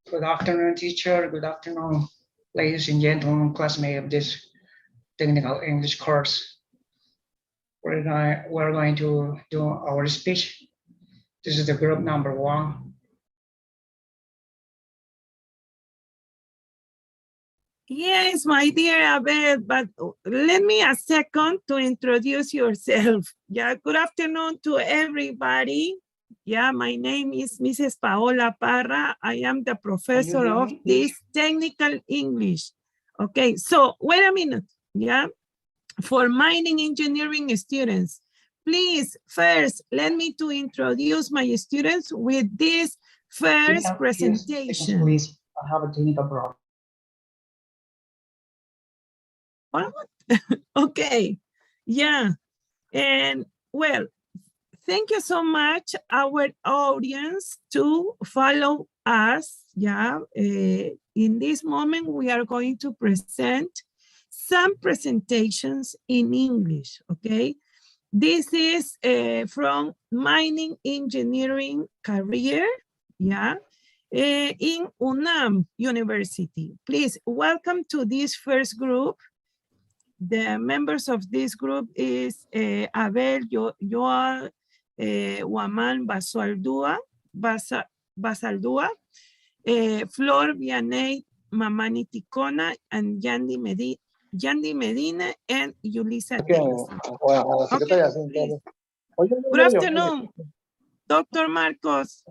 Good afternoon, teacher. Good afternoon, ladies and gentlemen, classmates of this technical English course. We're going to do our speech. This is the group number 1. Yes, my dear Abel, but let me a second to introduce yourself. Yeah, good afternoon to everybody. Yeah, my name is Mrs. Paola Parra. I am the professor of this technical English. Okay, so wait a minute. Yeah, for mining engineering students, please first let me to introduce my students with this first presentation. Please, I have a technical problem. What? Okay, yeah, and well, thank you so much, our audience, to follow us. Yeah, in this moment, we are going to present some presentations in English, okay? This is from mining engineering career, yeah, in UNAM University. Please welcome to this first group. The members of this group is Abel Joal Waman Basaldua, Flor Vianey Mamani Ticona, and Yandy Medina and Yulisa. Okay, good afternoon, Dr. Marcos.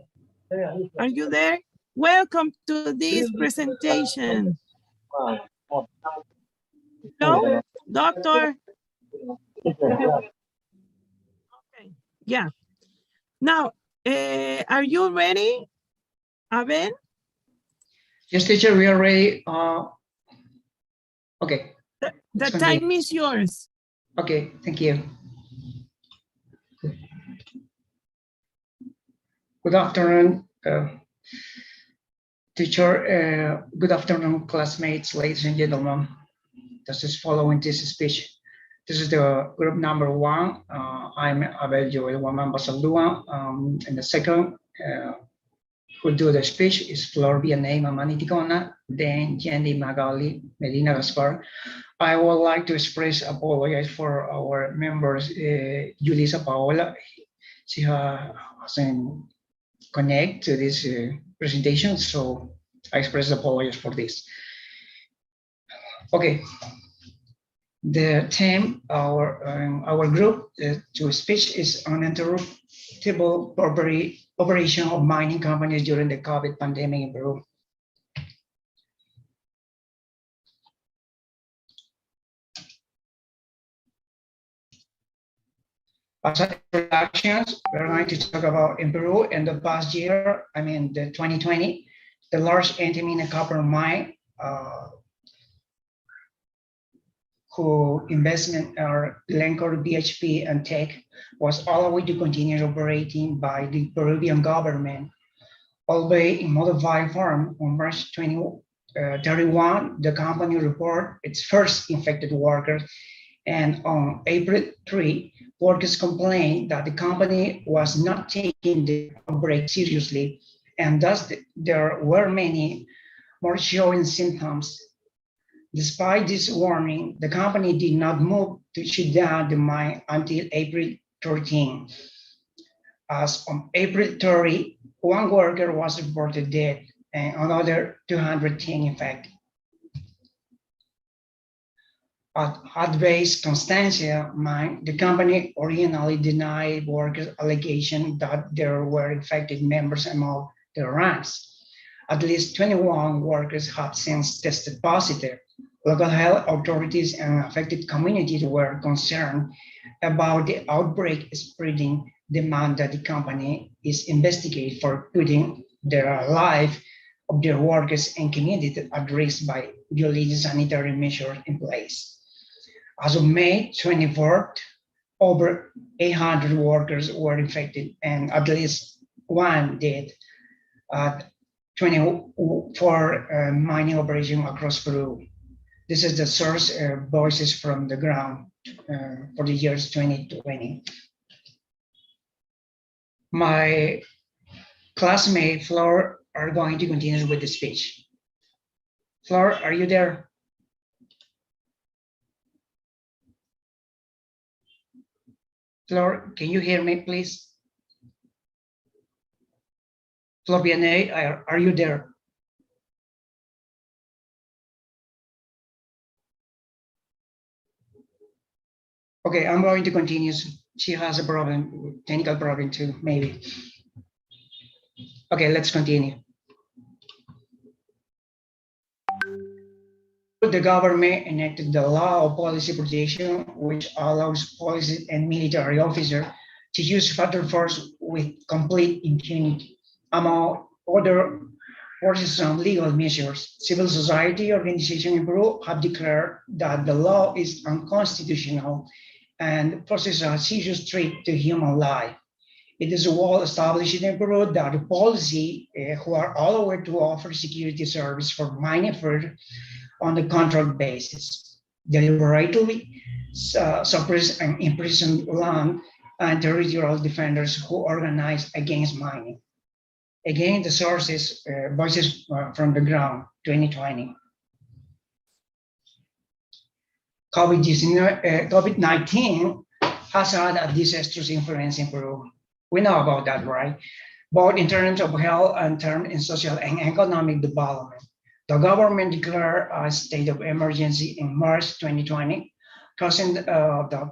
Are you there? Welcome to this presentation. Hello, doctor. Okay, yeah. Now, are you ready, Abel? Yes, teacher, we are ready. Okay. The time is yours. Okay, thank you. Good afternoon, teacher. Good afternoon, classmates, ladies and gentlemen. This is following this speech. This is the group number 1. I'm Abel Joel Waman Basaldua. And the second who do the speech is Flor Vianey Mamani Ticona, then Yandy Magali Medina Gaspar. I would like to express apologize for our members, Julissa Paola. She hasn't connect to this presentation, so I express apologies for this. Okay. The theme our group to speech is uninterruptible operation of mining companies during the COVID pandemic in Peru. As introductions, we're going to talk about in Peru in the past year, I mean the 2020, the large Antamina copper mine who investment are Glencore, BHP, and Teck was allowed to continue operating by the Peruvian government, albeit in modified form. On March 31, the company reported its first infected workers, and on April 3, workers complained that the company was not taking the outbreak seriously, and thus there were many more showing symptoms. Despite this warning, the company did not move to shut down the mine until April 13. As on April 30, 1 worker was reported dead and another 210 infected. At base Constancia mine, the company originally denied workers' allegation that there were infected members among their ranks. At least 21 workers have since tested positive. Local health authorities and affected communities were concerned about the outbreak spreading, demand that the company is investigated for putting the life of their workers and community at risk by violating sanitary measures in place. As of May 24th, over 800 workers were infected and at least 1 dead at 24 mining operations across Peru. This is the source voices from the ground for the years 2020. My classmate Flor are going to continue with the speech. Flor, are you there? Flor, can you hear me, please? Flor Vianney, are you there? Okay, I'm going to continue. She has a problem, technical problem too, maybe. Okay, let's continue. The government enacted the law of policy protection, which allows police and military officers to use federal force with complete impunity. Among other forces and legal measures, civil society organizations in Peru have declared that the law is unconstitutional and poses a serious threat to human life. It is well established in Peru that the policy who are all aware to offer security service for mining for on the contract basis, deliberately suppress and imprison land and territorial defenders who organize against mining. Again, the sources, voices from the ground, 2020. COVID-19 has had a disastrous influence in Peru. We know about that, right? Both in terms of health and terms in social and economic development. The government declared a state of emergency in March 2020, causing the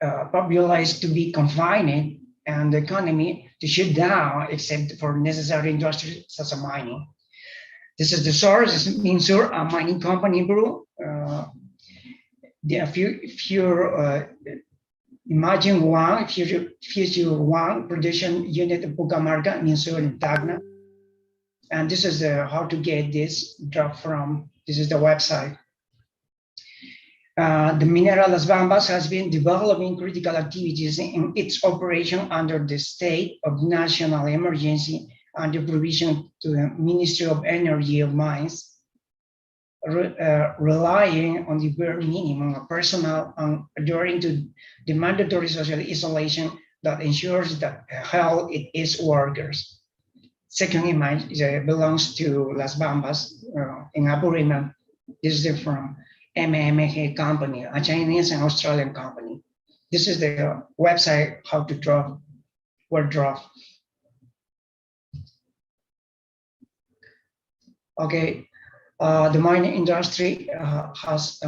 populace to be confined and the economy to shut down except for necessary industries such as mining. This is the source, Minsur, a mining company in Peru. If you imagine one, future one production unit of Pucamarca, Minsur in Tacna. And this is how to get this drop from, this is the website. The mineral Las Bambas has been developing critical activities in its operation under the state of national emergency and the provision to the Ministry of Energy of Mines, relying on the bare minimum of personnel and adhering to the mandatory social isolation that ensures that health it is workers. Second image belongs to Las Bambas in Apurímac. This is from MMG company, a Chinese and Australian company. This is the website how to draw, where draw. Okay, the mining industry has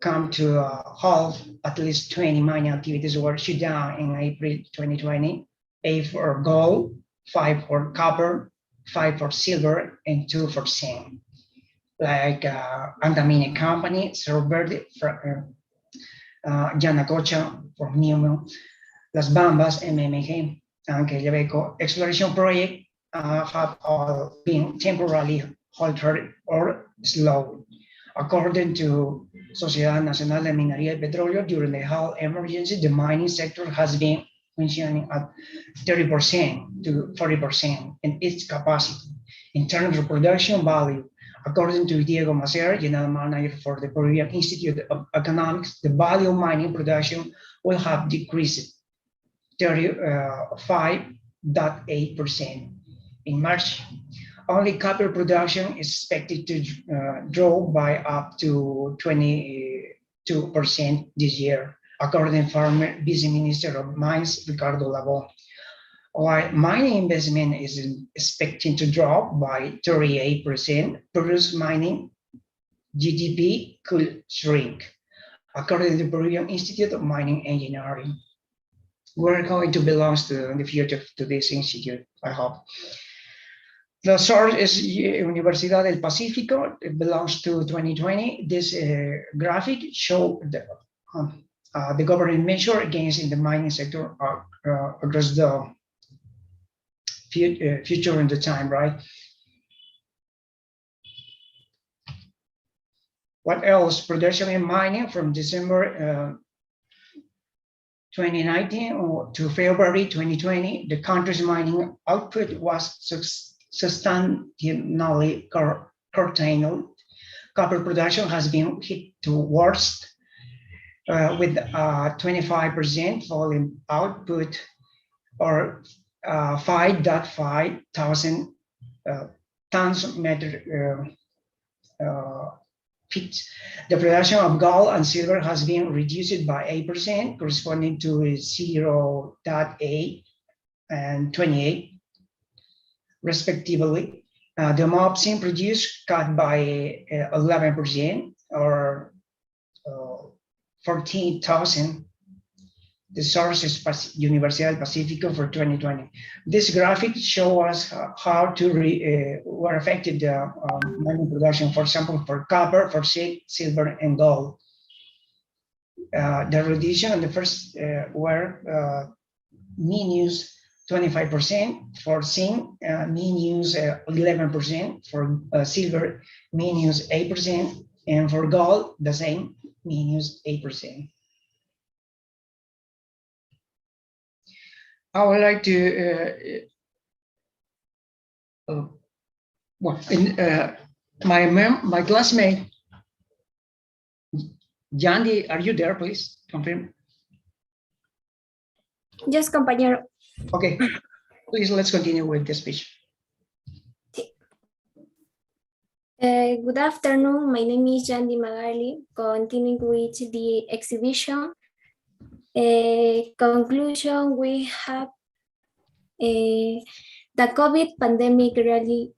come to a halt. At least 20 mining activities were shut down in April 2020, 8 for gold, 5 for copper, 5 for silver, and 2 for zinc. Like Antamina Company, Cerro Verde, Yanacocha for Newman, Las Bambas, MMG, and Quellaveco exploration project have all been temporarily halted or slowed. According to Sociedad Nacional de Minería y Petróleo, during the health emergency, the mining sector has been functioning at 30% to 40% in its capacity. In terms of production value, according to Diego Macer, General Manager for the Peruvian Institute of Economics, the value of mining production will have decreased 35.8% in March. Only copper production is expected to grow by up to 22% this year, according to former Vice Minister of Mines, Ricardo Labón. While mining investment is expected to drop by 38%, Peru's mining GDP could shrink, according to the Peruvian Institute of Mining Engineering. We're going to belong to in the future to this institute, I hope. The source is Universidad del Pacífico. It belongs to 2020. This graphic shows the government measure against in the mining sector across the future in the time, right? What else? Production in mining from December 2019 to February 2020, the country's mining output was substantially curtailed. Copper production has been hit to worst with 25% fall in output or 5,500 tons metric feet. The production of gold and silver has been reduced by 8%, corresponding to 0.8 and 28, respectively. The amount of zinc produced cut by 11%, or 14,000. The source is Universidad del Pacífico for 2020. This graphic shows us how were affected the mining production, for example, for copper, for zinc, silver, and gold. The reduction in the first were minus 25% for zinc, minus 11% for silver, minus 8%, and for gold, the same, minus 8%. I would like to, my classmate, Yandy, are you there, please? Confirm. Yes, compañero. Okay, please, let's continue with the speech. Good afternoon, my name is Yandy Magali. Continuing with the exhibition. Conclusion, we have the COVID pandemic really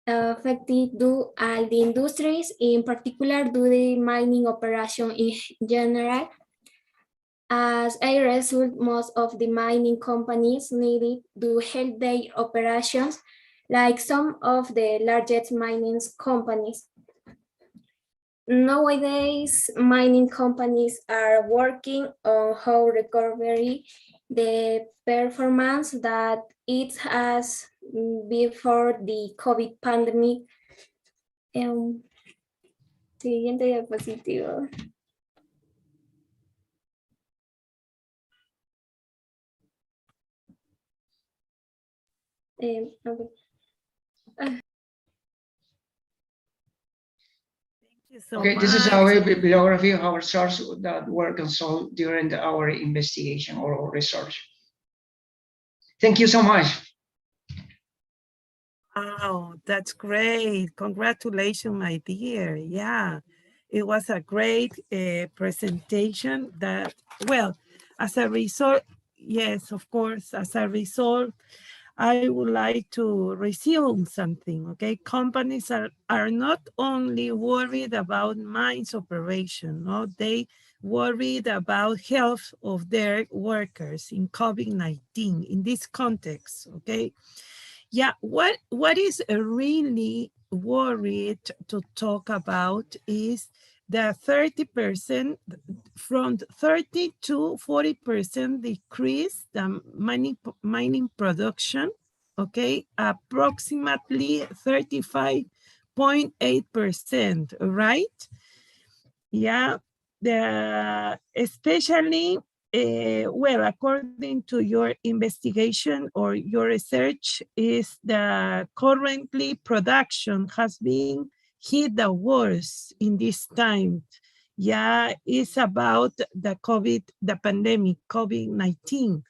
affected all the industries, in particular do the mining operation in general. As a result, most of the mining companies needed to help their operations, like some of the largest mining companies. Nowadays, mining companies are working on how recovery the performance that it has before the COVID pandemic. Siguiente diapositivo. Okay. So okay, this is our bibliography of our source that were consulted during our investigation or research. Thank you so much. Wow, that's great. Congratulations, my dear. Yeah, it was a great presentation that, well, as a result, yes, of course, as a result, I would like to resume something, okay? Companies are not only worried about mines operation, no? They worried about health of their workers in COVID-19 in this context, okay? Yeah, what is really worried to talk about is the 30%, from 30 to 40% decrease the mining production, okay? Approximately 35.8%, right? Yeah, especially, well, according to your investigation or your research, is the currently production has been hit the worst in this time. Yeah, it's about the pandemic, COVID-19.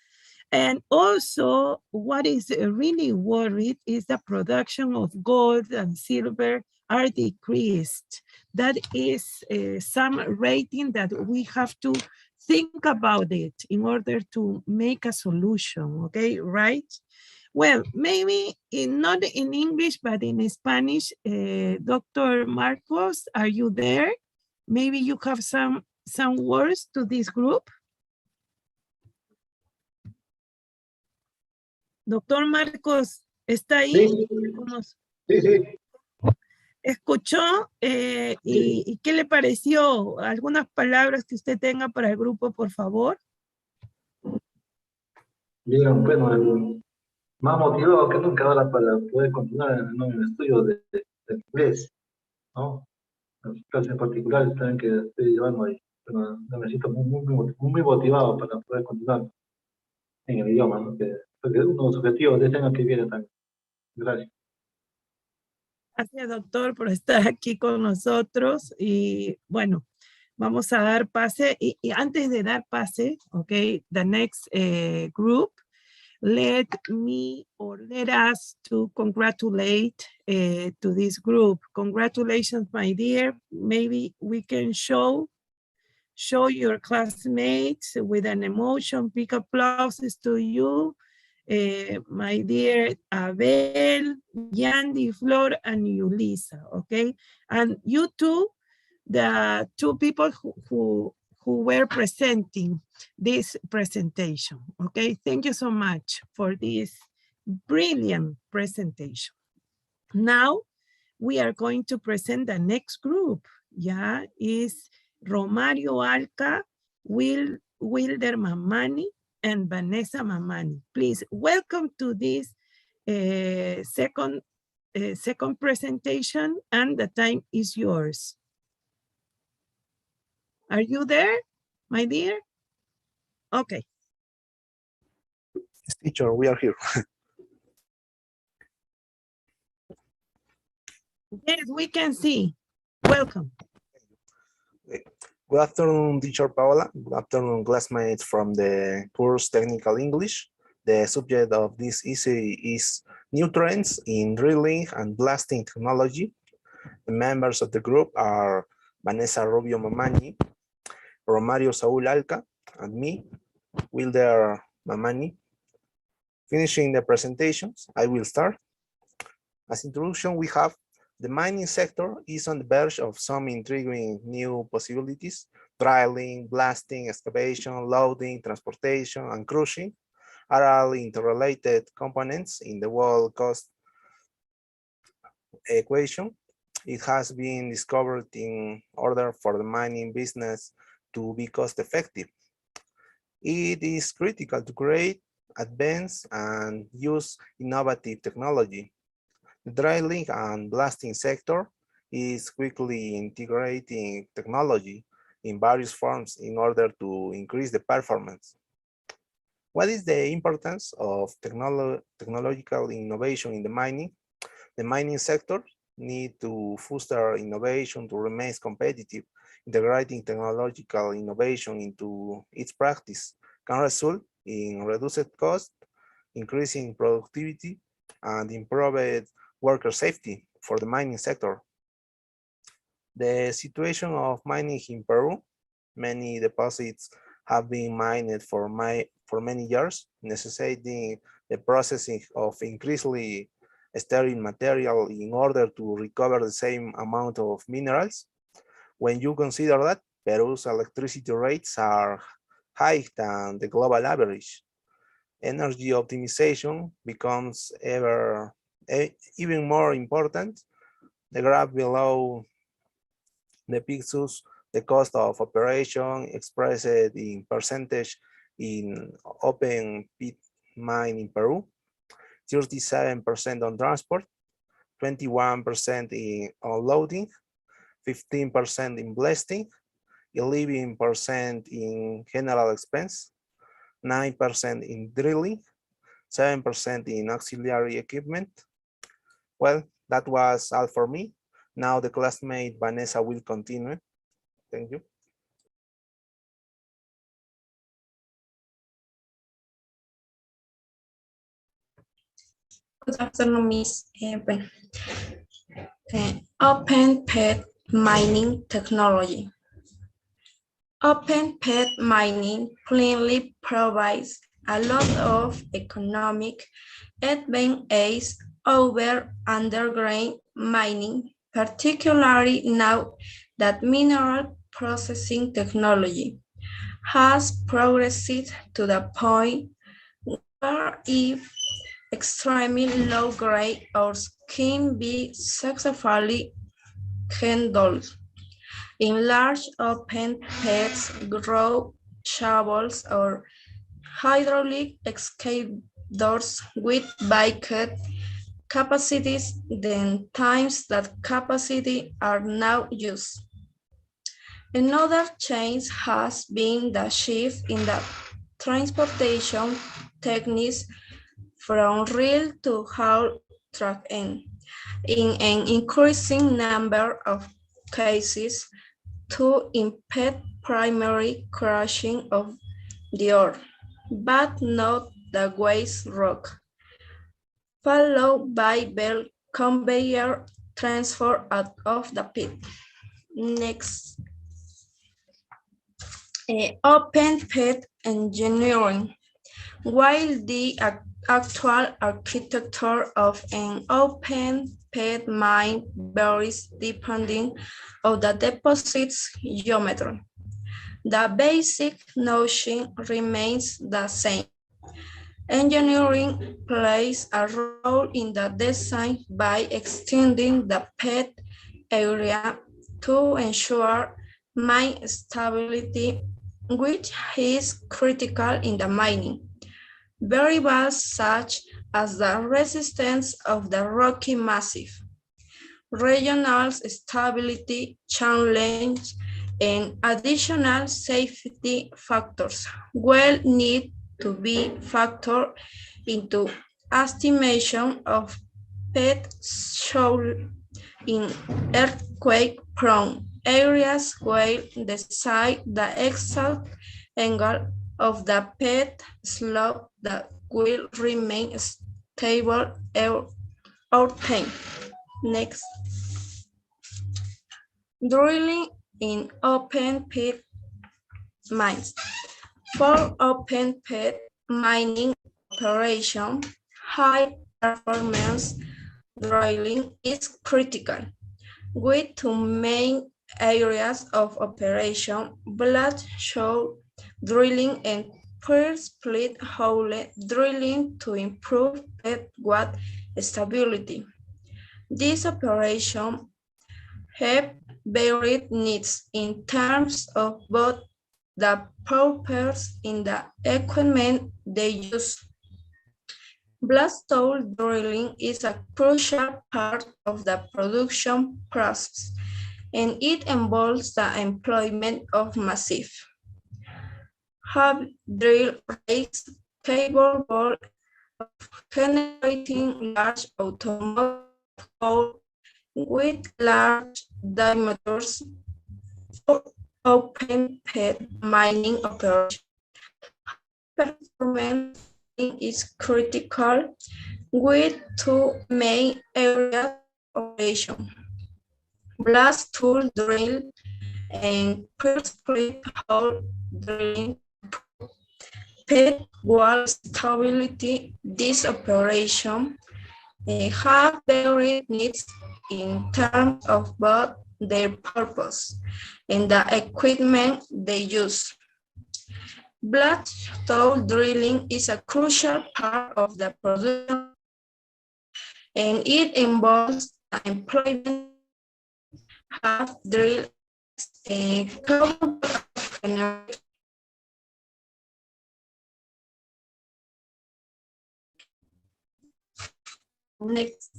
And also what is really worried is the production of gold and silver are decreased. That is some rating that we have to think about it in order to make a solution, okay, right? Well, maybe not in English, but in Spanish. Dr. Marcos, are you there? Maybe you have some words to this group. Doctor Marcos, ¿está ahí? Sí, sí, sí. ¿Escuchó? ¿Y qué le pareció? ¿Algunas palabras que usted tenga para el grupo, por favor? Bien, bueno, más motivado que nunca ahora para poder continuar en el estudio de inglés, ¿no? Las clases particulares también que estoy llevando ahí. Pero me siento muy motivado para poder continuar en el idioma, ¿no? Porque uno de los objetivos de este año que viene también. Gracias. Gracias, doctor, por estar aquí con nosotros. Y bueno, vamos a dar pase. Y antes de dar pase, ok, the next group, let me or let us to congratulate to this group. Congratulations, my dear. Maybe we can show your classmates with an emotion. Big applauses to you, my dear Abel, Yandy, Flor, and Yulisa, okay? And you two, the two people who were presenting this presentation, okay? Thank you so much for this brilliant presentation. Now, we are going to present the next group, yeah? Is Romario Alca, Wilder Mamani, and Vanessa Mamani. Please welcome to this second presentation, and the time is yours. Are you there, my dear? Okay. Yes, teacher, we are here. Yes, we can see. Welcome. Good afternoon, teacher Paola. Good afternoon, classmates from the course Technical English. The subject of this essay is new trends in drilling and blasting technology. The members of the group are Vanessa Rubio Mamani, Romario Saúl Alca, and me, Wilder Mamani. Finishing the presentations, I will start. As introduction, we have the mining sector is on the verge of some intriguing new possibilities. Drilling, blasting, excavation, loading, transportation, and crushing are all interrelated components in the world cost equation. It has been discovered in order for the mining business to be cost effective. It is critical to create, advance, and use innovative technology. The drilling and blasting sector is quickly integrating technology in various forms in order to increase the performance. What is the importance of technological innovation in the mining? The mining sector needs to foster innovation to remain competitive. Integrating technological innovation into its practice can result in reduced cost, increasing productivity, and improved worker safety for the mining sector. The situation of mining in Peru, many deposits have been mined for many years, necessitating the processing of increasingly sterile material in order to recover the same amount of minerals. When you consider that Peru's electricity rates are higher than the global average, energy optimization becomes even more important. The graph below depicts the cost of operation expressed in percentage in open pit mine in Peru, 37% on transport, 21% on loading, 15% in blasting, 11% in general expense, 9% in drilling, 7% in auxiliary equipment. Well, that was all for me. Now the classmate Vanessa will continue. Thank you. Good afternoon, Miss. Open pit mining technology. Open pit mining plainly provides a lot of economic advantage over underground mining, particularly now that mineral processing technology has progressed to the point where if extremely low-grade ores can be successfully handled. In large open pits, grow shovels or hydraulic excavators with bigger capacities than times that capacity are now used. Another change has been the shift in the transportation techniques from rail to haul truck in an increasing number of cases to impede primary crushing of the ore, but not the waste rock, followed by belt conveyor transfer out of the pit. Next, open pit engineering. While the actual architecture of an open pit mine varies depending on the deposit's geometry, the basic notion remains the same. Engineering plays a role in the design by extending the pit area to ensure mine stability, which is critical in the mining. Variables such as the resistance of the rocky massif, regional stability challenge, and additional safety factors will need to be factored into estimation of pit shoal in earthquake-prone areas while decide the exact angle of the pit slope that will remain stable or time. Next, drilling in open pit mines. For open pit mining operation, high performance drilling is critical, with two main areas of operation: blood show drilling and pearl split hole drilling to improve pit wall stability. This operation have varied needs in terms of both the purpose in the equipment they use. Blast hole drilling is a crucial part of the production process, and it involves the employment of massive hub drill rigs capable of generating large automatic hole with large diameters for open pit mining operation. Performance is critical with two main areas of operation: blast tool drill and pearl split hole drilling. Pit wall stability. This operation have varied needs in terms of both their purpose and the equipment they use. Blood hole drilling is a crucial part of the production, and it involves the employment of drill capable of generating next.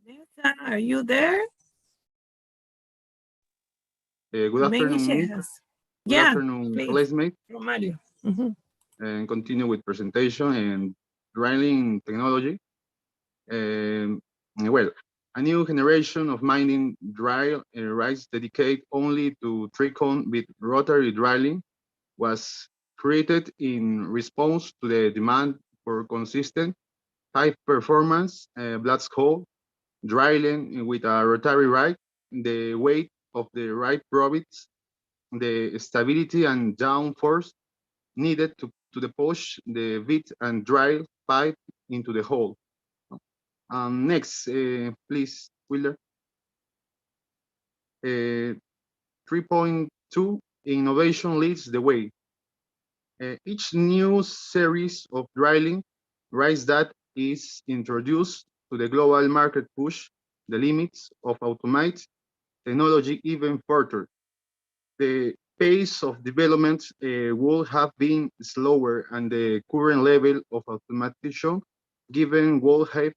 Vanessa, are you there? Good Maybe afternoon, she Miss. has. Good Yeah, afternoon, please. classmate, Romario. Mhm. and continue with presentation and drilling technology. Well, a new generation of mining drill rigs dedicated only to three-cone with rotary drilling was created in response to the demand for consistent, high performance blast hole drilling with a rotary rig. The weight of the right provides the stability and downforce needed to push the bit and drill pipe into the hole. Next, please, Wheeler. 3.2, innovation leads the way. Each new series of drilling rigs that is introduced to the global market push the limits of automated technology even further. The pace of development would have been slower, and the current level of automation, given would have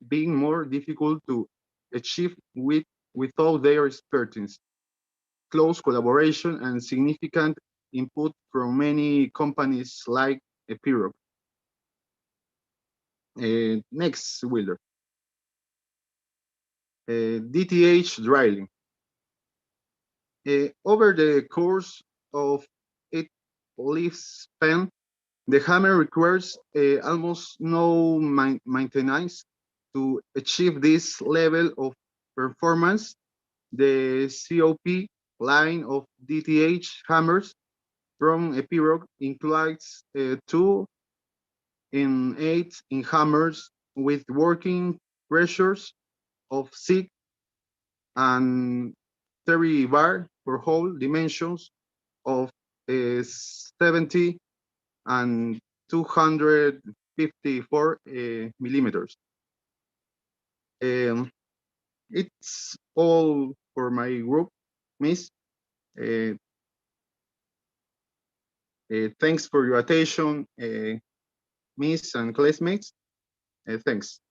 being more difficult to achieve without their expertise, close collaboration, and significant input from many companies like Epiroc. Next, Wilder. DTH drilling. Over the course of its lifespan, the hammer requires almost no maintenance to achieve this level of performance. The COP line of DTH hammers from Epiroc includes 2 and 8 in hammers with working pressures of 6 and 30 bar per hole, dimensions of 70 and 254 millimeters. It's all for my group, Miss. Thanks for your attention, Miss and classmates. Thanks.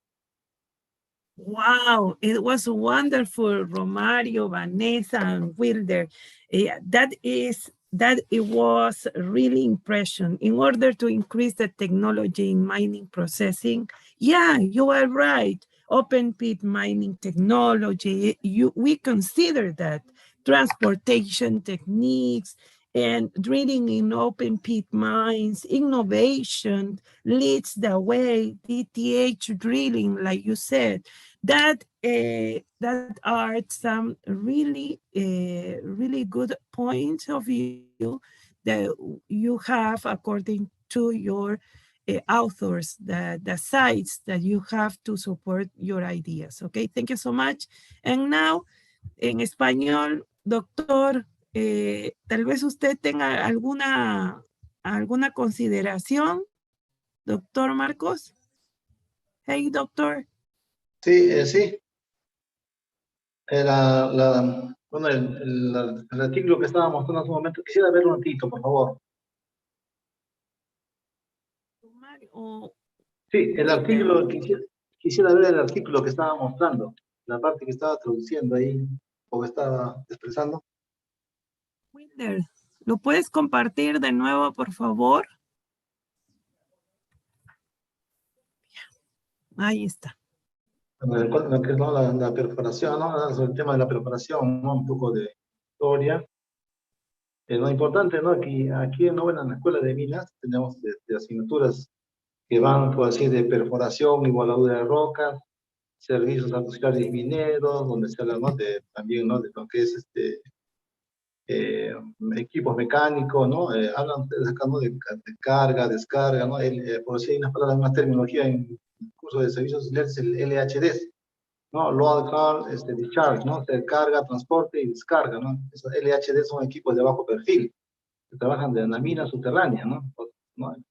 Wow, it was wonderful, Romario, Vanessa, and Wilder. That it was really impression. In order to increase the technology in mining processing, yeah, you are right. Open pit mining technology, we consider that transportation techniques and drilling in open pit mines, innovation leads the way, DTH drilling, like you said, that are some really really good points of view that you have according to your authors, the sites that you have to support your ideas. Okay, thank you so much. And now, en español, doctor, tal vez usted tenga alguna consideración, doctor Marcos. Hey, doctor. Sí, sí. Bueno, el artículo que estaba mostrando hace un momento, quisiera verlo un ratito, por favor. Sí, el artículo, quisiera ver el artículo que estaba mostrando, la parte que estaba traduciendo ahí, o que estaba expresando. Wilder, ¿lo puedes compartir de nuevo, por favor? Ahí está. Lo que es, ¿no? la perforación, ¿no? Sobre el tema de la perforación, ¿no? Un poco de historia. Lo importante, ¿no? Aquí en la escuela de minas tenemos asignaturas que van, por así, de perforación, igualadura de rocas, servicios auxiliares mineros, donde se habla, ¿no? También, ¿no? De lo que es equipos mecánicos, ¿no? Hablan ustedes acá, ¿no? De carga, descarga, ¿no? Por decir unas palabras, una terminología en el curso de servicios auxiliares, el LHD, ¿no? Load, Haul, discharge, ¿no? Carga, transporte y descarga, ¿no? Esos LHD son equipos de bajo perfil, que trabajan en la mina subterránea, ¿no?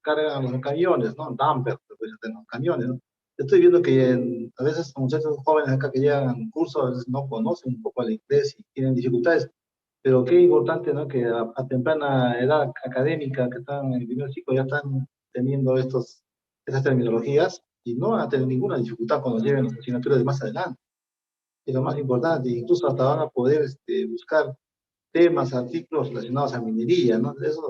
Cargan los camiones, ¿no? Dumper, en los camiones, ¿no? Estoy viendo que a veces muchachos jóvenes acá que llegan a cursos a veces no conocen un poco el inglés y tienen dificultades, pero qué importante, ¿no? Que a temprana edad académica, que están en el primer ciclo, ya están teniendo esas terminologías y no van a tener ninguna dificultad cuando lleven las asignaturas de más adelante. Es lo más importante, incluso hasta van a poder buscar temas, artículos relacionados a minería, ¿no? Eso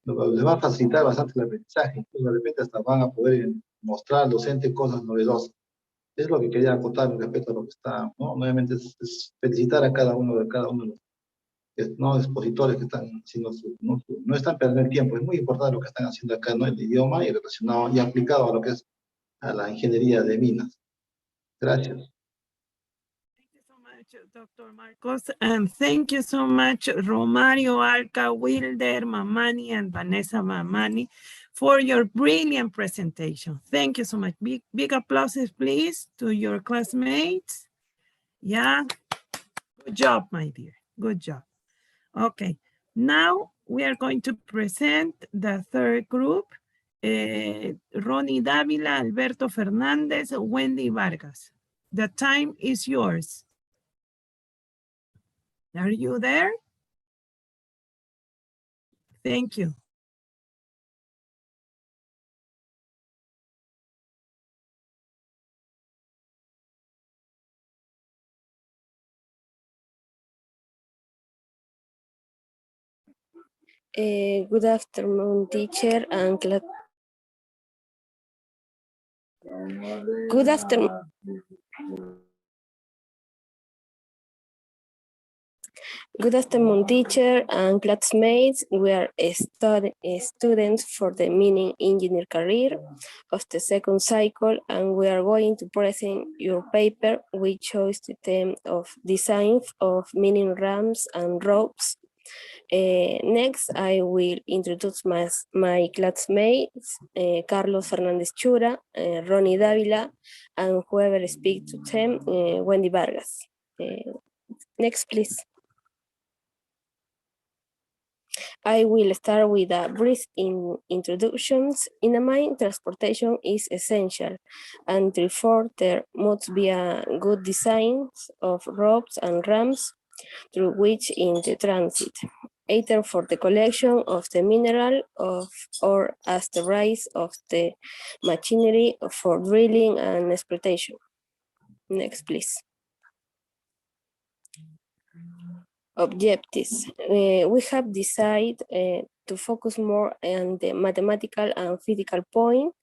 ¿no? Les va a facilitar bastante el aprendizaje, incluso de repente hasta van a poder mostrar al docente cosas novedosas. Es lo que quería acotar respecto a lo que está, ¿no? Nuevamente es felicitar a cada uno de los ¿no? expositores que están haciendo no están perdiendo el tiempo, es muy importante lo que están haciendo acá, ¿no? El idioma y relacionado y aplicado a lo que es a la ingeniería de minas. Gracias. Thank you so much, Dr. Marcos, and thank you so much, Romario, Alca, Wilder, Mamani, and Vanessa Mamani, for your brilliant presentation. Thank you so much. Big applauses, please, to your classmates. Yeah, good job, my dear. Good job. Okay, now we are going to present the third group. Ronnie Davila, Alberto Fernandez, Wendy Vargas. The time is yours. Are you there? Thank you. Good afternoon, teacher and class. Good afternoon. Good afternoon, teacher and classmates. We are students for the meaning engineer career of the second cycle, and we are going to present your paper. We chose the theme of design of meaning ramps and ropes. Next, I will introduce my classmates, Carlos Fernandez Chura, Ronnie Davila, and whoever speaks to them, Wendy Vargas. Next, please. I will start with a brief introductions. In a mine, transportation is essential, and therefore there must be a good design of ropes and ramps through which in the transit, either for the collection of the mineral or as the rise of the machinery for drilling and exploitation. Next, please. Objectives. We have decided to focus more on the mathematical and physical point.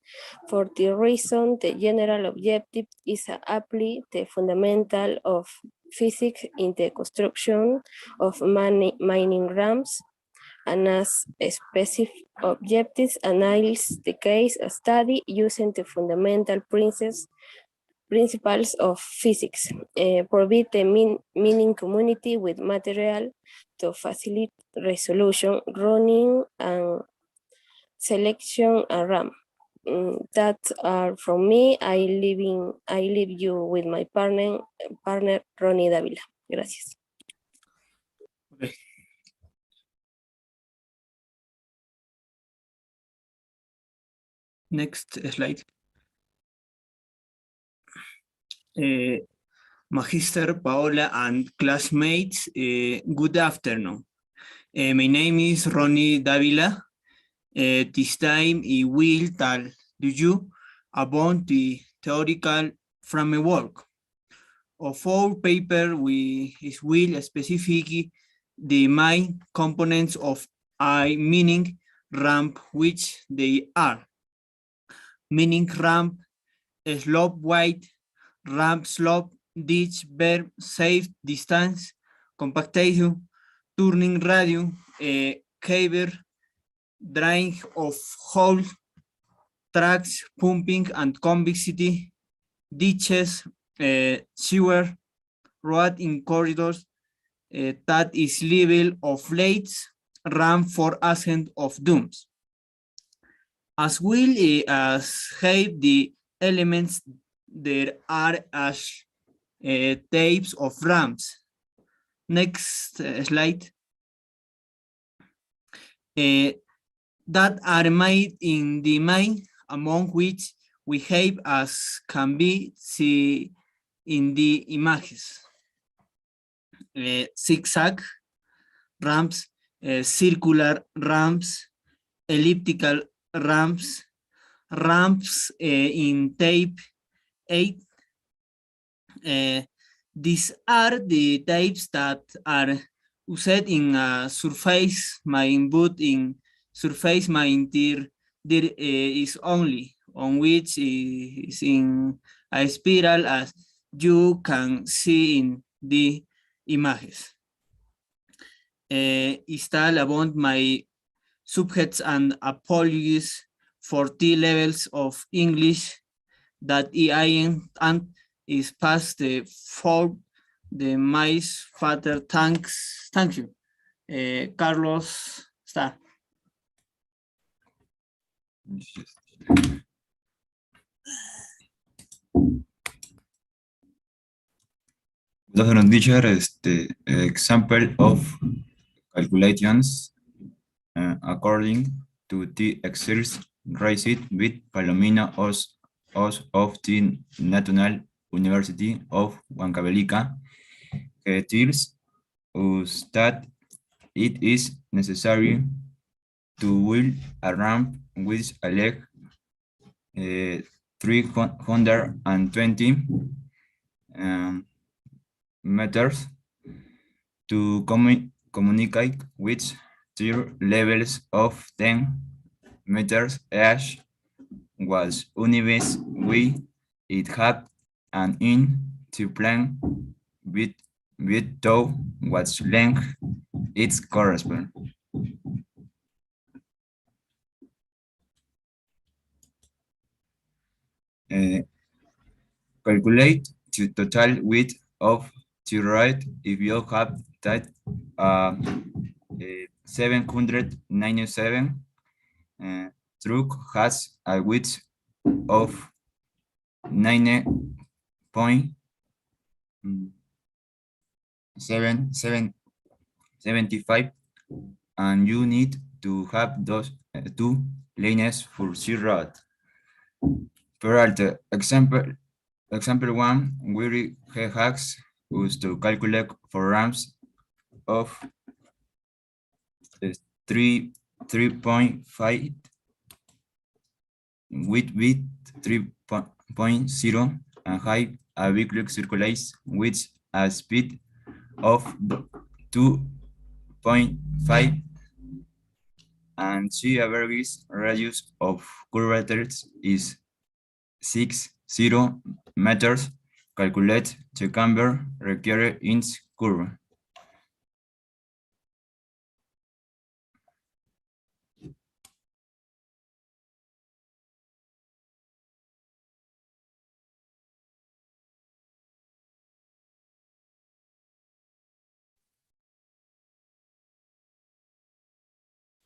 For the reason, the general objective is apply the fundamental of physics in the construction of mining ramps, and as specific objectives, analyze the case study using the fundamental principles of physics, provide the meaning community with material to facilitate resolution, running, and selection and RAM. That are from me. I leave you with my partner Ronnie Davila. Gracias. Okay. Next slide. Magister Paola and classmates, good afternoon. My name is Ronnie Davila. This time I will tell you about the theoretical framework of our paper. We will specify the main components of a meaning ramp, which they are: meaning ramp, slope weight, ramp slope, ditch, berm, safe distance, compactation, turning radius, cover, drying of hole, tracks, pumping and convexity, ditches, sewer, road in corridors, that is level of lates, ramp for ascent of dooms, as well as have the elements there are as types of ramps. Next slide. That are made in the mine, among which we have, as can be seen in the images, zigzag ramps, circular ramps, elliptical ramps, ramps in type 8. These are the types that are used in a surface mine, but in surface mine there is only on which is in a spiral, as you can see in the images. Install about my subjects and apologies for the levels of English that I and is past the for the mice father. Thanks. Thank you. Carlos está. Good afternoon, teacher. Example of calculations according to the exercise raised with Palomino Os of the National University of Huancavelica tells us that it is necessary to build a ramp with a leg 320 meters to communicate with tier levels of 10 meters each was uneven with it had an in to plan with to what length it corresponds. Calculate the total width of the road if you have that 797 truck has a width of 9.75 and you need to have those two lanes for the road. Peralta, example 1, we hacks used to calculate for ramps of 3.5 with 3.0 and height a vehicle circulates with a speed of 2.5 and the average radius of curvature is 60 meters. Calculate the camber required in curve.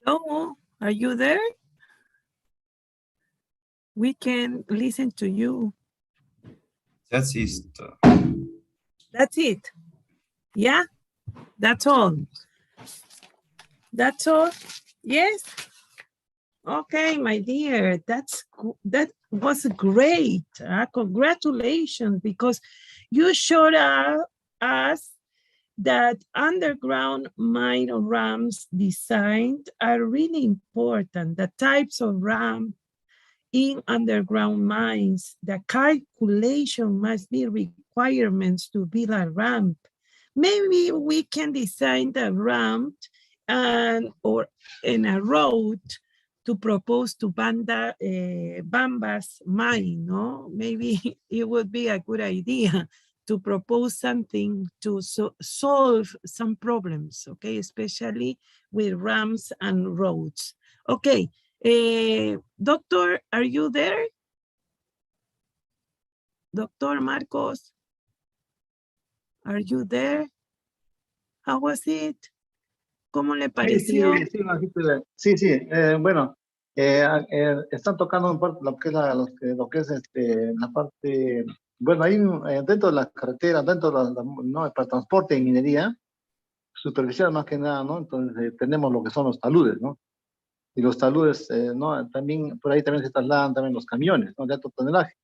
Hello, are you there? We can listen to you. That's it. That's it. Yeah, that's all. That's all. Yes. Okay, my dear, that was great. Congratulations, because you showed us that underground mine ramps designed are really important. The types of ramp in underground mines, the calculation must be requirements to build a ramp. Maybe we can design the ramp or in a road to propose to Bamba's mine, no? Maybe it would be a good idea to propose something to solve some problems, okay? Especially with ramps and roads. Okay, doctor, are you there? Doctor Marcos, are you there? How was it? ¿Cómo le pareció? Sí, bueno, están tocando un parte lo que es la parte, bueno, ahí dentro de las carreteras, dentro de no, para transporte y minería, superficial más que nada, ¿no? Entonces tenemos lo que son los taludes, ¿no? Y los taludes, ¿no? También, por ahí también se trasladan también los camiones, ¿no? De alto tonelaje,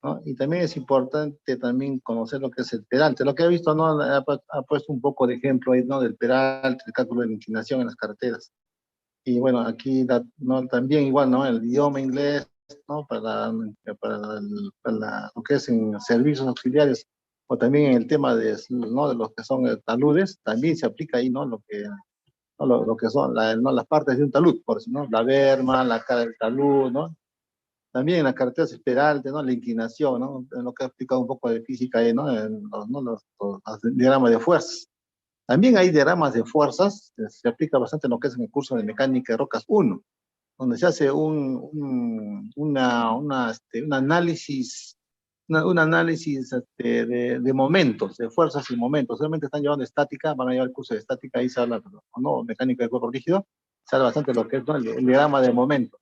¿no? Y también es importante también conocer lo que es el peralte. Lo que he visto, ¿no? Ha puesto un poco de ejemplo ahí, ¿no? Del peralte, el cálculo de la inclinación en las carreteras. Y bueno, aquí ¿no? También igual, ¿no? El idioma inglés, ¿no? Para lo que es en servicios auxiliares, o también en el tema ¿no? De los que son taludes, también se aplica ahí, ¿no? Lo que son ¿no? Las partes de un talud, por eso, ¿no? La berma, la cara del talud, ¿no? También en la carretera peralte, ¿no? La inclinación, ¿no? En lo que ha explicado un poco de física ahí, ¿no? En los diagramas de fuerzas. También hay diagramas de fuerzas, se aplica bastante en lo que es en el curso de mecánica de rocas 1, donde se hace un análisis, de momentos, de fuerzas y momentos. Solamente están llevando estática, van a llevar el curso de estática, ahí se habla, ¿no? Mecánica de cuerpo rígido, se habla bastante de lo que es, ¿no? El diagrama de momentos.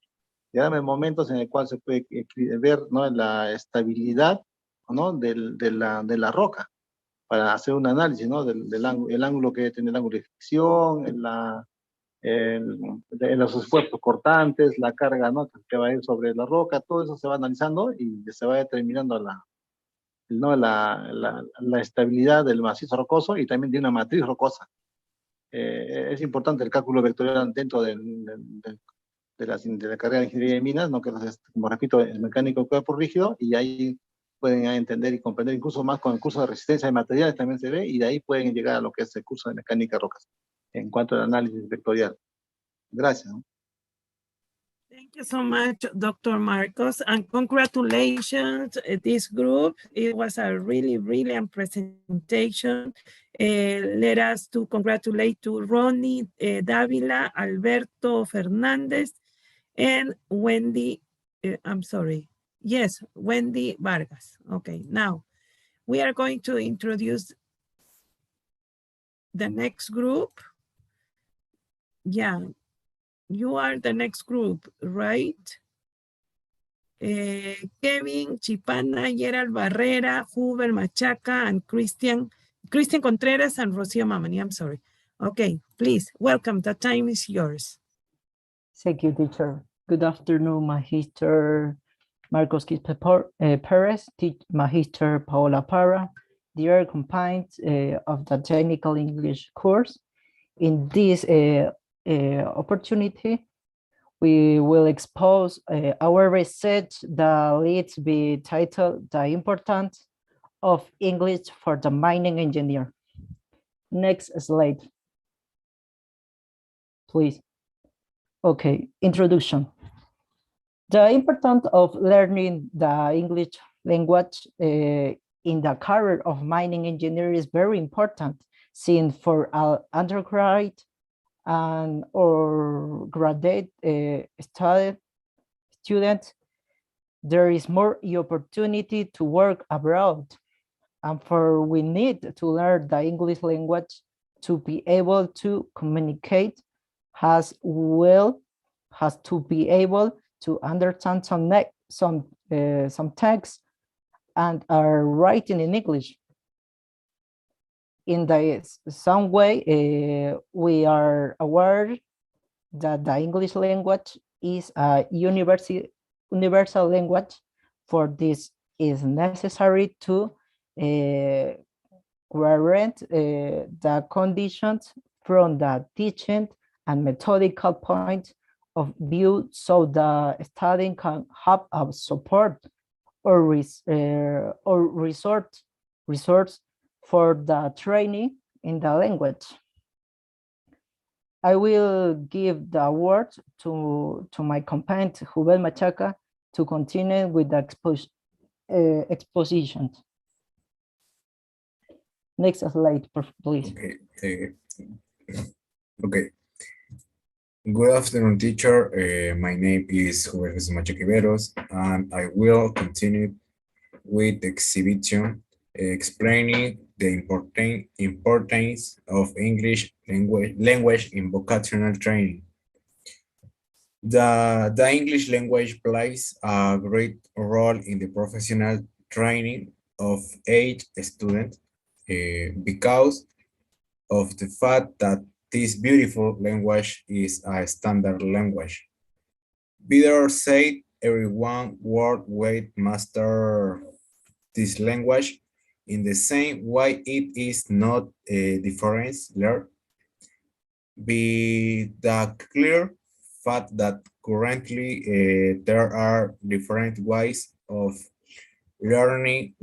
Diagrama de momentos en el cual se puede ver, ¿no? La estabilidad, ¿no? de la roca, para hacer un análisis, ¿no? El ángulo que tiene el ángulo de fricción, los esfuerzos cortantes, la carga, ¿no? Que va a ir sobre la roca, todo eso se va analizando y se va determinando ¿no? la estabilidad del macizo rocoso y también de una matriz rocosa. Es importante el cálculo vectorial dentro de la carrera de ingeniería de minas, ¿no? Que es, como repito, el mecánico de cuerpo rígido, y ahí pueden entender y comprender incluso más con el curso de resistencia de materiales también se ve, y de ahí pueden llegar a lo que es el curso de mecánica de rocas. en cuanto al análisis vectorial. Gracias. Thank you so much, Dr. Marcos, and congratulations, this group. It was a really brilliant presentation. Let us to congratulate to Ronnie Davila, Alberto Fernandez, and Wendy, I'm sorry, yes, Wendy Vargas. Okay, now we are going to introduce the next group. Yeah, you are the next group, right? Kevin Chipana, Gerald Barrera, Huber Machaca, and Christian Contreras and Rocio Mamani. I'm sorry. Okay, please, welcome. The time is yours. Thank you, teacher. Good afternoon, Magister Marcos Perez, Magister Paola Parra, dear companions of the technical English course. In this opportunity, we will expose our research that leads to be titled The Importance of English for the Mining Engineer. Next slide, please. Okay, introduction. The importance of learning the English language in the career of mining engineer is very important, since for undergraduate and or graduate students, there is more opportunity to work abroad. And for we need to learn the English language to be able to communicate as well as to be able to understand some text and are writing in English. In some way, we are aware that the English language is a universal language. For this is necessary to warrant the conditions from the teaching and methodical point of view, so the studying can have a support or resource for the training in the language. I will give the word to my companion, Jubel Machaca, to continue with the exposition. Next slide, please. Okay. Good afternoon, teacher. My name is Jubel Machaquiveros, and I will continue with the exhibition explaining the importance of English language in vocational training. The English language plays a great role in the professional training of each student because of the fact that this beautiful language is a standard language. Better said, everyone worldwide master this language in the same way it is not a difference learned. Be the clear fact that currently there are different ways of learning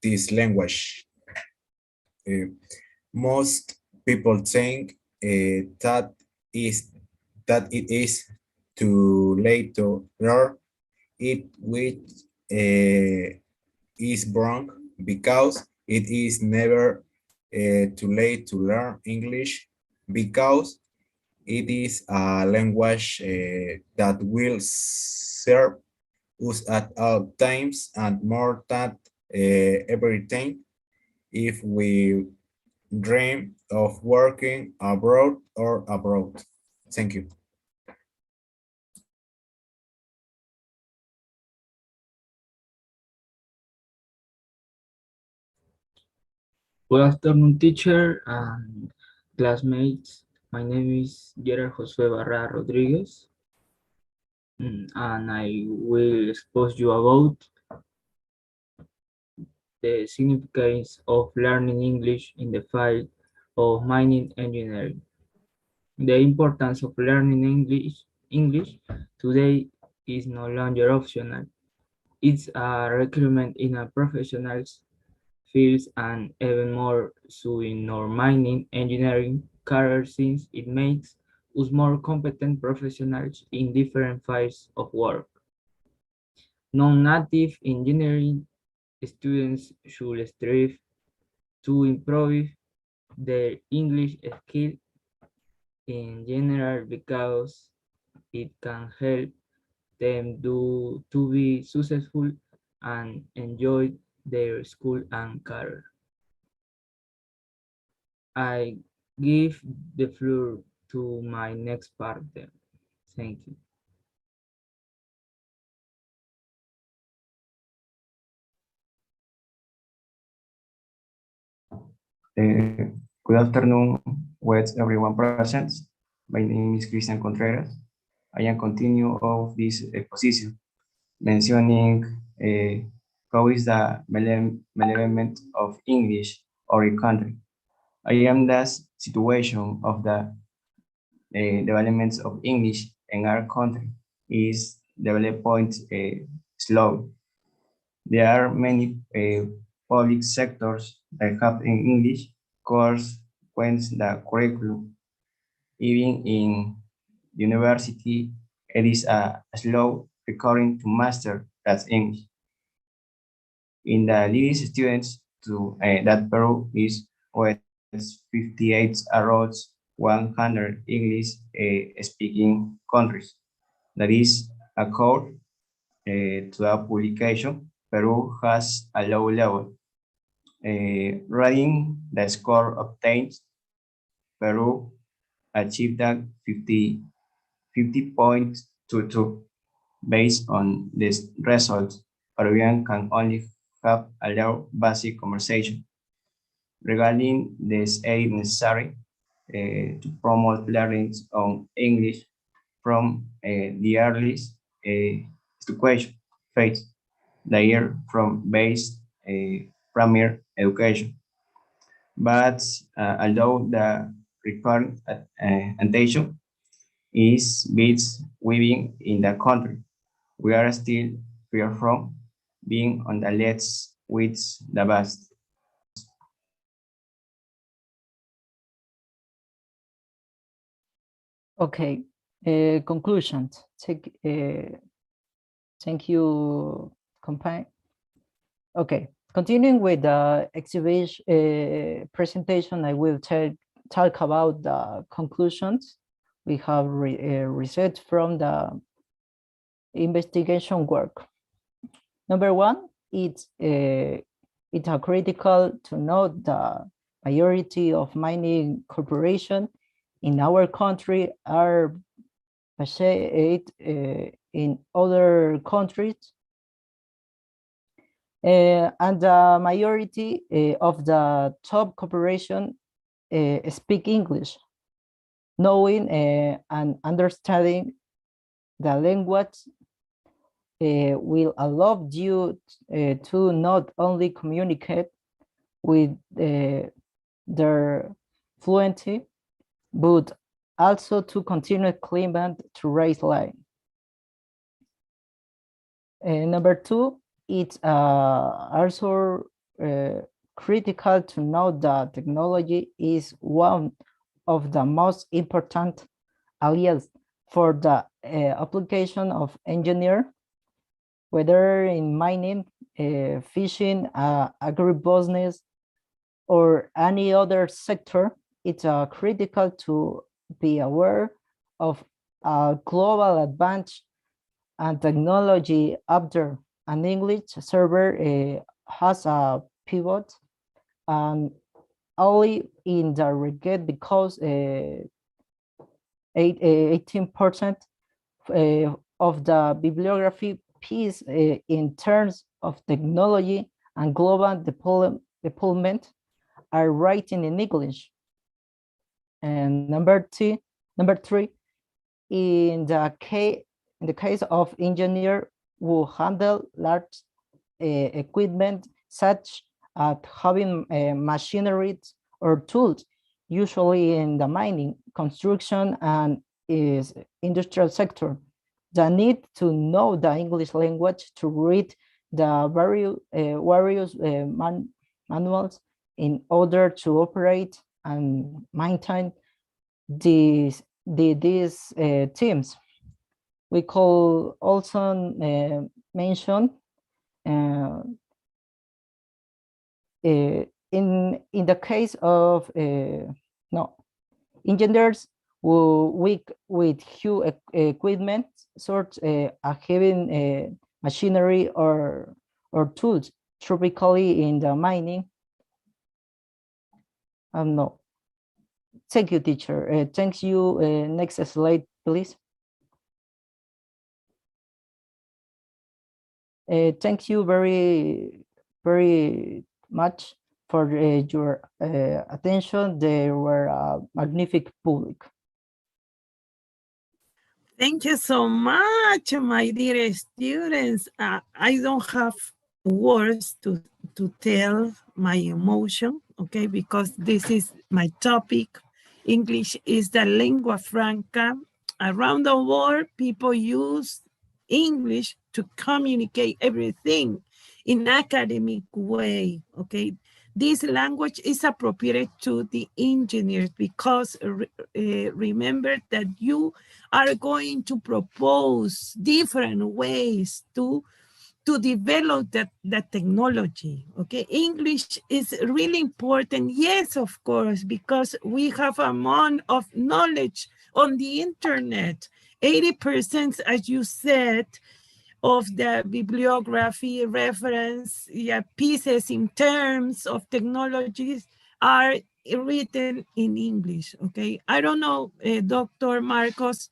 this language. Most people think that it is too late to learn it, which is wrong, because it is never too late to learn English, because it is a language that will serve us at all times and more than everything if we dream of working abroad or abroad. Thank you. Good afternoon, teacher and classmates. My name is Gerard Josue Barra Rodriguez, and I will expose you about the significance of learning English in the field of mining engineering. The importance of learning English today is no longer optional. It's a requirement in a professional's fields and even more so in our mining engineering career since it makes us more competent professionals in different fields of work. Non-native engineering students should strive to improve their English skills in general because it can help them to be successful and enjoy their school and career. I give the floor to my next partner. Thank you. Good afternoon with everyone present. My name is Christian Contreras. I am continue of this exposition, mentioning how is the development of English or a country. I am the situation of the developments of English in our country is developing slow. There are many public sectors that have in English course when the curriculum. Even in university, it is a slow recurring to master that English. In the leading students to that Peru is with 58 around 100 English speaking countries. That is according to the publication, Peru has a low level. Reading the score obtained, Peru achieved that 50.22. Based on this result, Peruvian can only have a low basic conversation. Regarding this aid necessary to promote learning on English from the earliest education phase, the year from base primary education. But although the recurrent attention is beats weaving in the country, we are still far from being on the let's with the best. Okay, conclusions. Thank you, company. Okay, continuing with the exhibition presentation, I will talk about the conclusions we have researched from the investigation work. Number one, it's critical to note the majority of mining corporations in our country are based in other countries. And the majority of the top corporation speak English. Knowing and understanding the language will allow you to not only communicate with their fluency, but also to continue climbing to raise line. Number two, it's also critical to know that technology is one of the most important areas for the application of engineer, whether in mining, fishing, agribusiness, or any other sector. It's critical to be aware of global advance and technology up there. An English server has a pivot and only in the regret because 18% of the bibliography piece in terms of technology and global deployment are writing in English. And number three, in the case of engineer who handle large equipment such as having machinery or tools, usually in the mining, construction, and is industrial sector. The need to know the English language to read the various manuals in order to operate and maintain these teams. We could also mention in the case of engineers with huge equipment, such a heavy machinery or tools, typically in the mining. No. Thank you, teacher. Thank you. Next slide, please. Thank you very much for your attention. They were a magnificent public. Thank you so much, my dear students. I don't have words to tell my emotion, okay, because this is my topic. English is the lingua franca. Around the world, people use English to communicate everything in academic way, okay? This language is appropriate to the engineers because remember that you are going to propose different ways to develop that technology, okay? English is really important, yes, of course, because we have a amount of knowledge on the internet. 80%, as you said, of the bibliography, reference, pieces in terms of technologies are written in English, okay? I don't know, Dr. Marcos,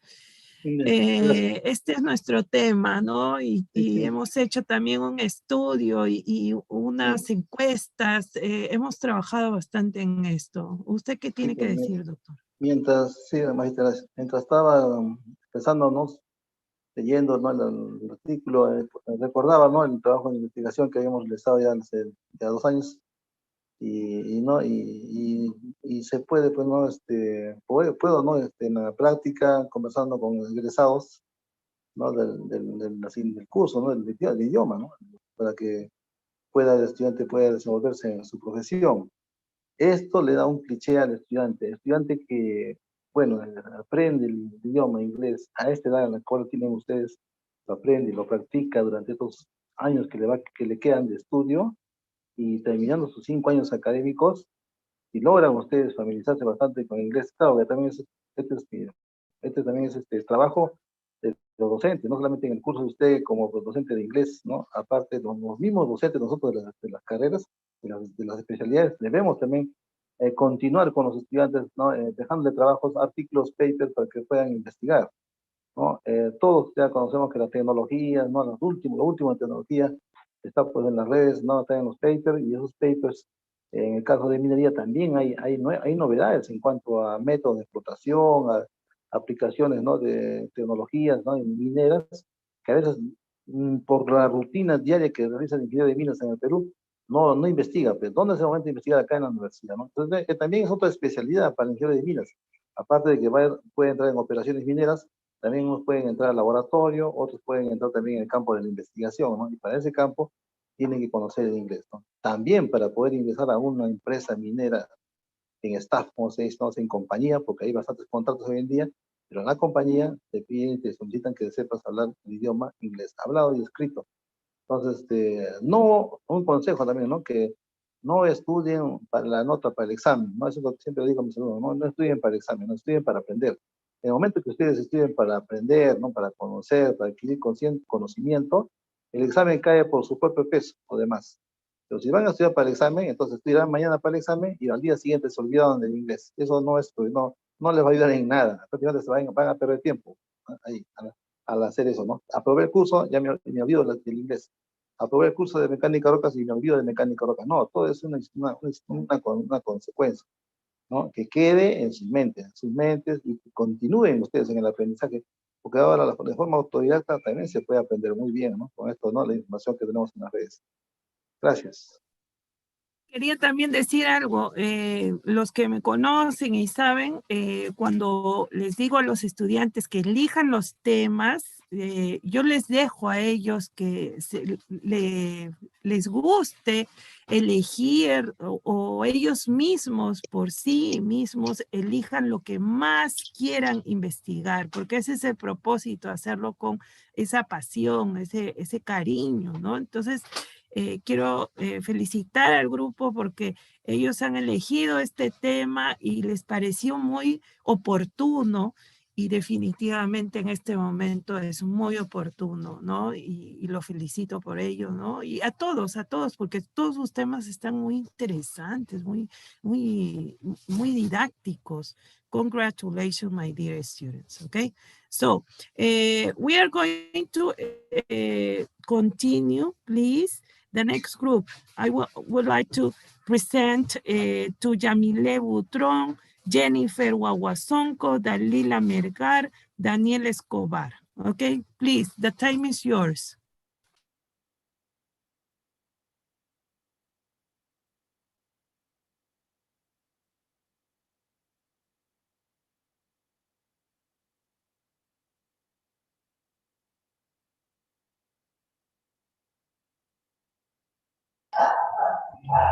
este es nuestro tema, ¿no? Y hemos hecho también un estudio y unas encuestas, hemos trabajado bastante en esto. ¿Usted qué tiene que decir, doctor? Mientras estaba empezándonos, leyendo, ¿no?, el artículo, recordaba, ¿no?, el trabajo de investigación que habíamos realizado ya hace ya 2 años, y se puede, pues, ¿no?, puedo, ¿no?, en la práctica, conversando con egresados, ¿no?, del curso, ¿no?, del idioma, ¿no?, para que el estudiante pueda desenvolverse en su profesión. Esto le da un cliché al estudiante que, bueno, aprende el idioma inglés a esta edad en la cual tienen ustedes, lo aprende y lo practica durante estos años que le quedan de estudio, y terminando sus 5 años académicos, y logran ustedes familiarizarse bastante con el inglés. Claro que también este también es trabajo de los docentes, no solamente en el curso de usted como docente de inglés, ¿no? Aparte, los mismos docentes nosotros de las carreras, de las especialidades, debemos también continuar con los estudiantes, ¿no? Dejándole trabajos, artículos, papers para que puedan investigar, ¿no? Todos ya conocemos que la tecnología, ¿no?, lo último en tecnología está, pues, en las redes, ¿no?, está en los papers, y esos papers, en el caso de minería también hay novedades en cuanto a métodos de explotación, a aplicaciones, ¿no?, de tecnologías, ¿no?, mineras, que a veces por la rutina diaria que realiza el ingeniero de minas en el Perú, no investiga. Pues, ¿dónde es el momento de investigar? Acá en la universidad, ¿no? Entonces, también es otra especialidad para el ingeniero de minas. Aparte de que puede entrar en operaciones mineras, también unos pueden entrar al laboratorio, otros pueden entrar también en el campo de la investigación, ¿no? Y para ese campo tienen que conocer el inglés, ¿no? También para poder ingresar a una empresa minera en staff, como se dice, ¿no?, en compañía, porque hay bastantes contratos hoy en día, pero en la compañía te piden, te solicitan que sepas hablar el idioma inglés, hablado y escrito. Entonces, no, un consejo también, ¿no?, que no estudien para la nota, para el examen, ¿no? Eso es lo que siempre digo a mis alumnos, no estudien para el examen, no estudien para aprender. En el momento que ustedes estudien para aprender, ¿no?, para conocer, para adquirir conocimiento, el examen cae por su propio peso o demás. Pero si van a estudiar para el examen, entonces estudiarán mañana para el examen y al día siguiente se olvidaron del inglés. Eso no les va a ayudar en nada. Prácticamente van a perder tiempo, ¿no?, ahí, al hacer eso, ¿no? Aprobé el curso, ya me olvido del inglés. Aprobé el curso de mecánica rocas y me olvido de mecánica rocas. No, todo es una consecuencia, ¿no?, que quede en sus mentes y que continúen ustedes en el aprendizaje, porque ahora de forma autodidacta también se puede aprender muy bien, ¿no?, con esto, ¿no?, la información que tenemos en las redes. Gracias. Quería también decir algo, los que me conocen y saben, cuando les digo a los estudiantes que elijan los temas, yo les dejo a ellos que les guste elegir o ellos mismos por sí mismos elijan lo que más quieran investigar, porque ese es el propósito, hacerlo con esa pasión, ese cariño, ¿no? Entonces, quiero felicitar al grupo porque ellos han elegido este tema y les pareció muy oportuno. Y definitivamente en este momento es muy oportuno, ¿no? Y lo felicito por ello, ¿no? Y a todos, porque todos sus temas están muy interesantes, muy didácticos. Congratulations, my dear students, okay? So, we are going to continue, please. The next group, I would like to present to Yamile Butron, Jennifer Wawasonko, Dalila Mergar, Daniel Escobar. Okay, please, the time is yours.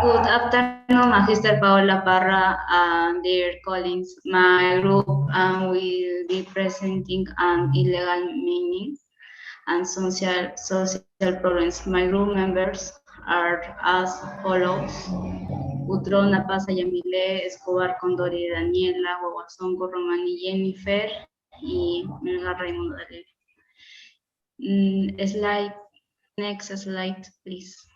Good afternoon, Magister Paola Parra and dear colleagues. My group will be presenting an illegal mining and social problems. My group members are as follows: Utrona, Pasa, Yamile, Escobar, Condori, Daniela, Guaguasonco, Romani, Jennifer y Melgar Raimundo. Slide, next slide, please.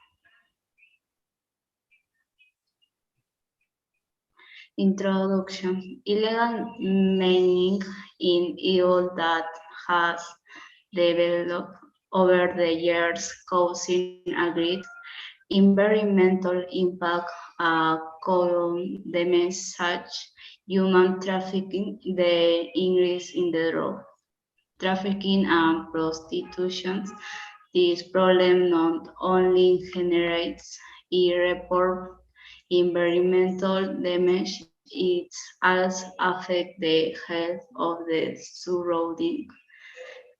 Introduction. Illegal mining in EU that has developed over the years, causing a great environmental impact, condemning such human trafficking, the increase in the drug trafficking and prostitution. This problem not only generates irreparable environmental damage, it also affects the health of the surrounding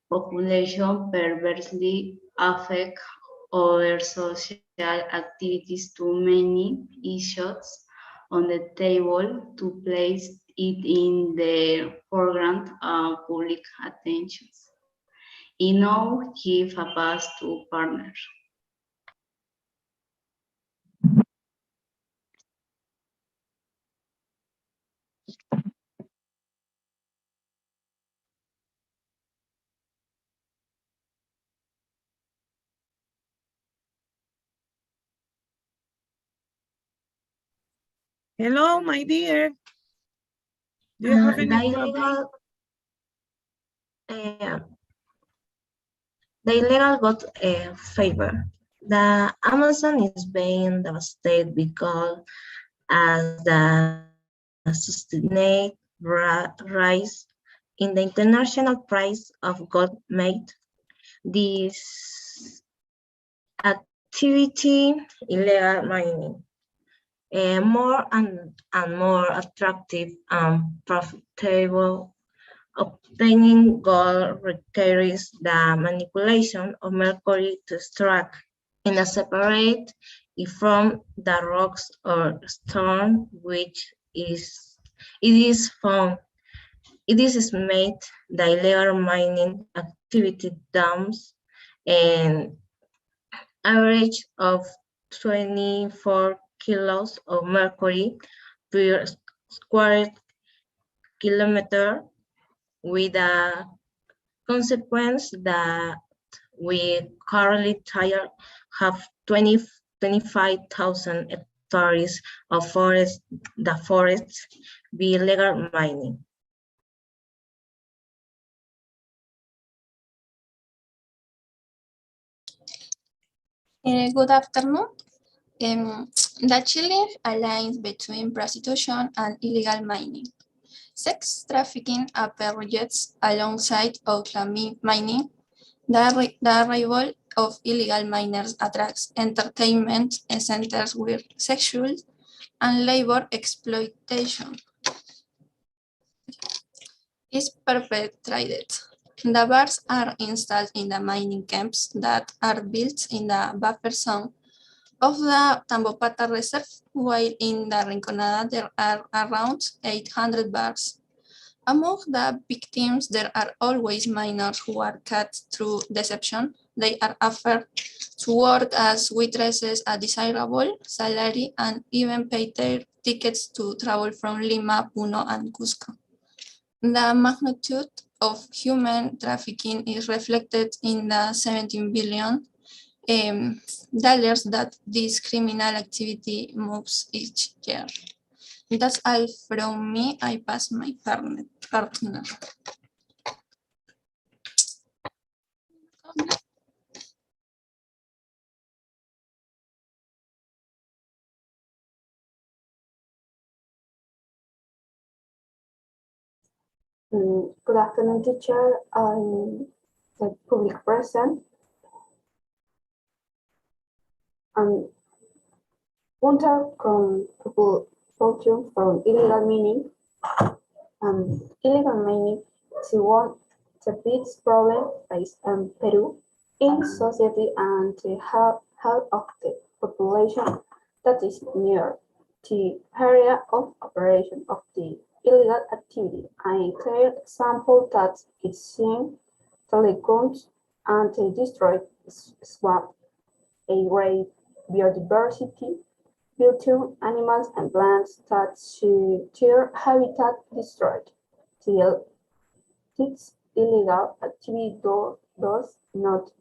population, perversely affect other social activities. Too many issues on the table to place it in the foreground of public attention. And now give a pass to partners. Hello, my dear. Do you have any problem? The illegal got a favor. The Amazon is being devastated because as the sustained rise in the international price of gold made this activity, illegal mining, more and more attractive and profitable. Obtaining gold requires the manipulation of mercury to extract in a separate from the rocks or stone, which it is found. It is made the illegal mining activity dumps an average of 24 kilos of mercury per square kilometer, with a consequence that we currently have 25,000 hectares of forest. The forests be illegal mining. Good afternoon. The chilling alliance between prostitution and illegal mining. Sex trafficking appears alongside outlaw mining. The arrival of illegal miners attracts entertainment centers with sexual and labor exploitation is perpetrated. The bars are installed in the mining camps that are built in the buffer zone of the Tambopata Reserve, while in the Rinconada there are around 800 bars. Among the victims, there are always minors who are cut through deception. They are offered to work as waitresses at desirable salary and even pay their tickets to travel from Lima, Puno, and Cusco. The magnitude of human trafficking is reflected in the 17 billion dollars that this criminal activity moves each year. That's all from me. I pass my partner. Good afternoon, teacher. I'm the public present. Counter propulsion from illegal mining. Illegal mining is one of the biggest problems faced in Peru in society and the health of the population that is near the area of operation of the illegal activity. A clear example that is seen telecoms and the destroyed swamp, a great biodiversity, built-in animals and plants that see their habitat destroyed. Till this illegal activity does not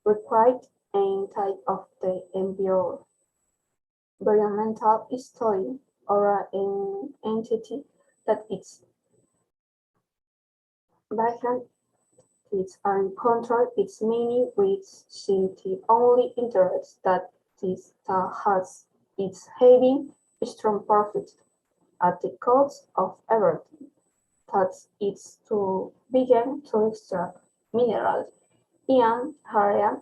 require any type of the environmental study or an entity that is vacant. Its control its meaning which seems the only interest that this has its having strong profit at the cost of everything. That is to begin to extract minerals in an area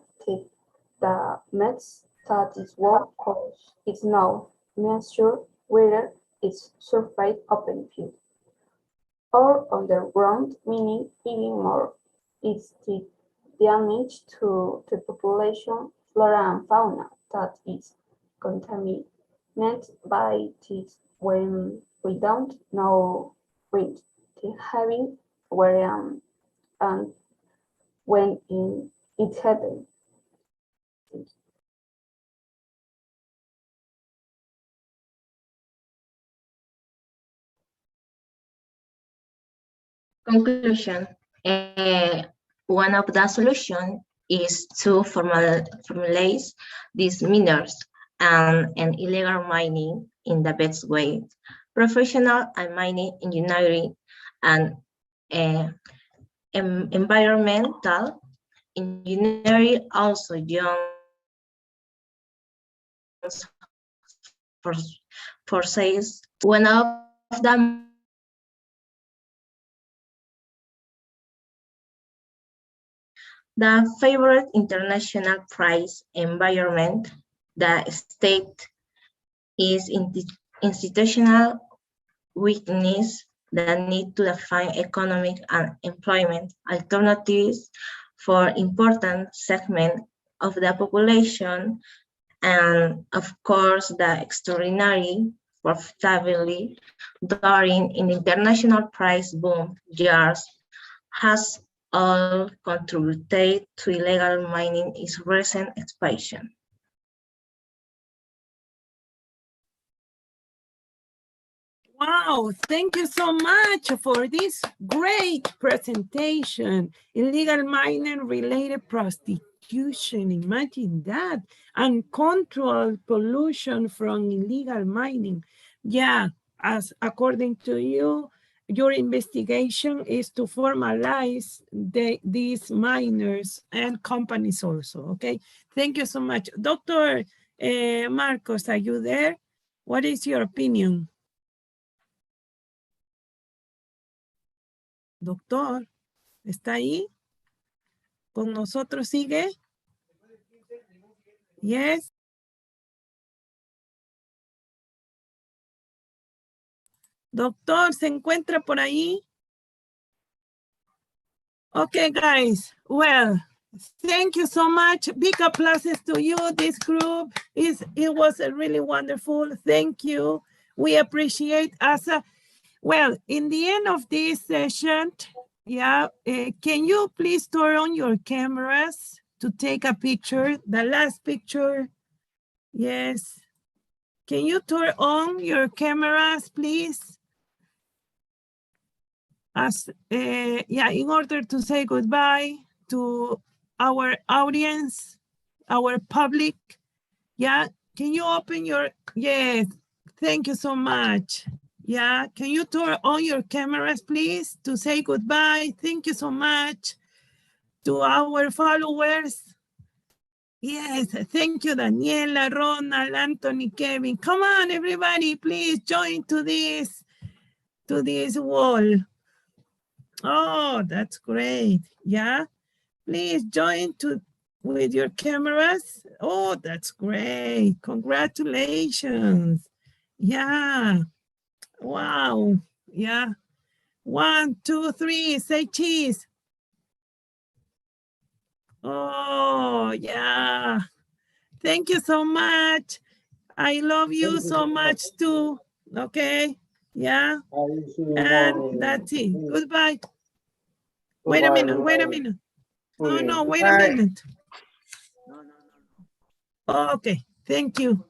the method that is what cause is now measure whether its surface open field or underground, meaning even more. It's the damage to the population, flora and fauna that is contaminated by this when we don't know when the having where and when it happened. Conclusion. One of the solutions is to formalize these miners and illegal mining in the best way. Professional and mining engineering and environmental engineering also joins forces. One of the favorite international prize environment, the state is institutional weakness, the need to define economic and employment alternatives for important segment of the population, and of course the extraordinary profitability during an international price boom years has all contributed to illegal mining's recent expansion. Wow, thank you so much for this great presentation. Illegal mining related prostitution, imagine that, and control pollution from illegal mining. Yeah, as according to you, your investigation is to formalize these miners and companies also, okay? Thank you so much. Dr. Marcos, are you there? What is your opinion? Doctor, ¿está ahí? ¿Con nosotros sigue? Yes. Doctor, ¿se encuentra por ahí? Okay, guys. Well, thank you so much. Big applauses to you. This group it was really wonderful. Thank you. We appreciate us. Well, in the end of this session, yeah, can you please turn on your cameras to take a picture? The last picture. Yes. Can you turn on your cameras, please? As yeah, in order to say goodbye to our audience, our public. Yeah, can you open your, yes, thank you so much. Yeah, can you turn on your cameras, please, to say goodbye? Thank you so much to our followers. Yes, thank you, Daniela, Ronald, Anthony, Kevin. Come on, everybody, please join to this wall. Oh, that's great. Yeah, please join with your cameras. Oh, that's great. Congratulations. Yeah. Wow. Yeah. 1, 2, 3, say cheese. Oh, yeah. Thank you so much. I love you so much too. Okay. Yeah. And that's it. Goodbye. Wait a minute. Wait a minute. No, wait a minute. Okay. Thank you.